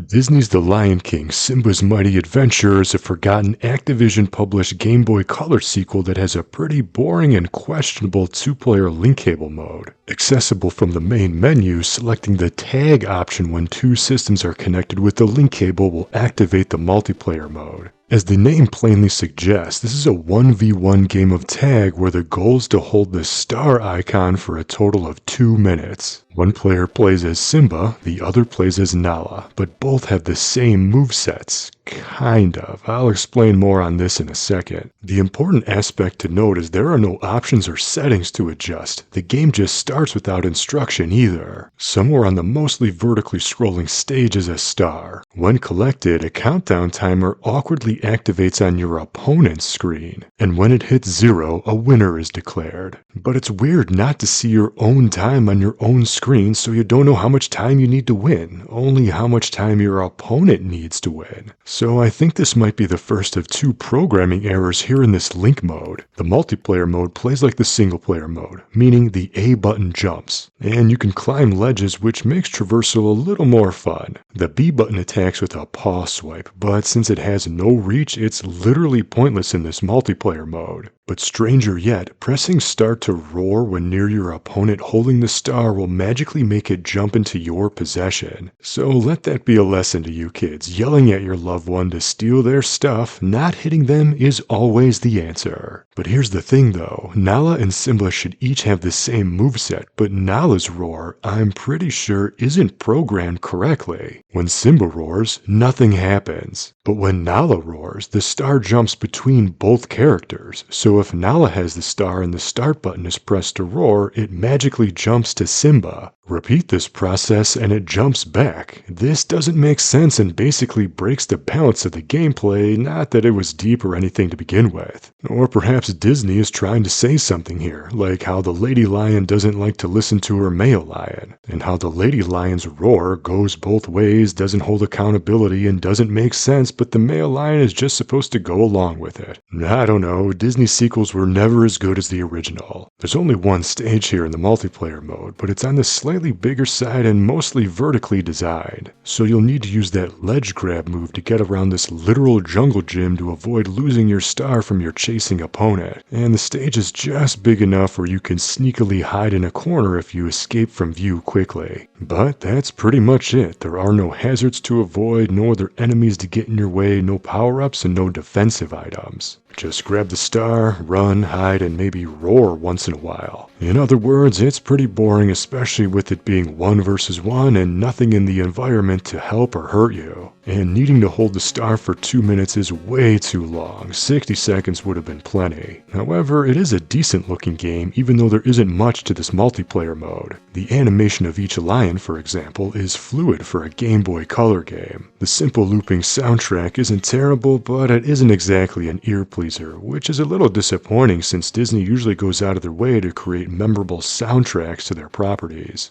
Disney's The Lion King, Simba's Mighty Adventure is a forgotten Activision-published Game Boy Color sequel that has a pretty boring and questionable two-player link cable mode. Accessible from the main menu, selecting the tag option when two systems are connected with the link cable will activate the multiplayer mode. As the name plainly suggests, this is a 1v1 game of tag where the goal is to hold the star icon for a total of 2 minutes. One player plays as Simba, the other plays as Nala, but both have the same movesets. Kind of. I'll explain more on this in a second. The important aspect to note is there are no options or settings to adjust. The game just starts without instruction either. Somewhere on the mostly vertically scrolling stage is a star. When collected, a countdown timer awkwardly activates on your opponent's screen, and when it hits 0, a winner is declared. But it's weird not to see your own time on your own screen, so you don't know how much time you need to win, only how much time your opponent needs to win. So I think this might be the first of 2 programming errors here in this link mode. The multiplayer mode plays like the single player mode, meaning the A button jumps, and you can climb ledges, which makes traversal a little more fun. The B button attacks with a paw swipe, but since it has no reach, it's literally pointless in this multiplayer mode. But stranger yet, pressing start to roar when near your opponent holding the star will magically make it jump into your possession. So let that be a lesson to you kids. Yelling at your loved one to steal their stuff, not hitting them is always the answer. But here's the thing though, Nala and Simba should each have the same moveset, but Nala's roar, I'm pretty sure, isn't programmed correctly. When Simba roars, nothing happens. But when Nala roars, the star jumps between both characters, so if Nala has the star and the start button is pressed to roar, it magically jumps to Simba. Repeat this process and it jumps back. This doesn't make sense and basically breaks the balance of the gameplay, not that it was deep or anything to begin with. Or perhaps Disney is trying to say something here, like how the lady lion doesn't like to listen to her male lion, and how the lady lion's roar goes both ways, doesn't hold accountability, and doesn't make sense, but the male lion is just supposed to go along with it. I don't know, Disney sequels were never as good as the original. There's only one stage here in the multiplayer mode, but it's on the slightly bigger side and mostly vertically designed, so you'll need to use that ledge grab move to get around this literal jungle gym to avoid losing your star from your chasing opponent, and the stage is just big enough where you can sneakily hide in a corner if you escape from view quickly. But that's pretty much it. There are no hazards to avoid, no other enemies to get in your way, no power-ups, and no defensive items. Just grab the star, run, hide, and maybe roar once in a while. In other words, it's pretty boring, especially with it being 1 versus 1 and nothing in the environment to help or hurt you. And needing to hold the star for 2 minutes is way too long. 60 seconds would have been plenty. However, it is a decent looking game, even though there isn't much to this multiplayer mode. The animation of each lion, for example, is fluid for a Game Boy Color game. The simple looping soundtrack isn't terrible, but it isn't exactly an ear pleaser, which is a little disappointing since Disney usually goes out of their way to create memorable soundtracks to their properties.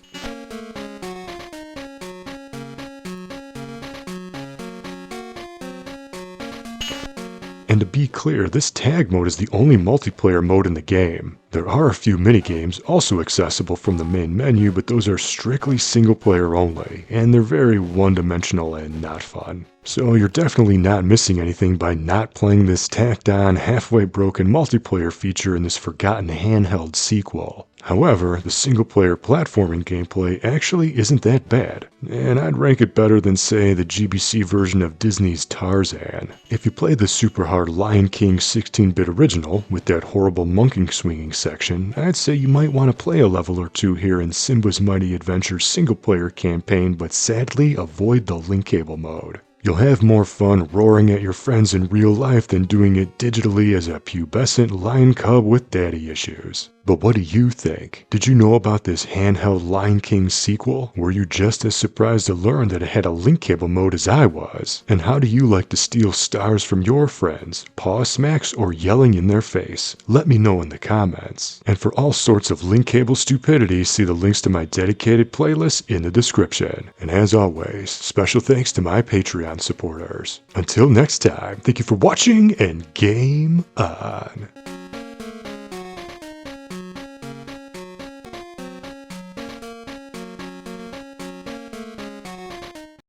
And to be clear, this tag mode is the only multiplayer mode in the game. There are a few minigames also accessible from the main menu, but those are strictly single player only, and they're very one-dimensional and not fun. So you're definitely not missing anything by not playing this tacked on, halfway broken multiplayer feature in this forgotten handheld sequel. However, the single-player platforming gameplay actually isn't that bad, and I'd rank it better than, say, the GBC version of Disney's Tarzan. If you play the super hard Lion King 16-bit original, with that horrible monkey swinging section, I'd say you might want to play a level or 2 here in Simba's Mighty Adventure single-player campaign, but sadly avoid the link cable mode. You'll have more fun roaring at your friends in real life than doing it digitally as a pubescent lion cub with daddy issues. But what do you think? Did you know about this handheld Lion King sequel? Were you just as surprised to learn that it had a link cable mode as I was? And how do you like to steal stars from your friends? Paw smacks or yelling in their face? Let me know in the comments. And for all sorts of link cable stupidity, see the links to my dedicated playlist in the description. And as always, special thanks to my Patreon supporters. Until next time, thank you for watching and game on.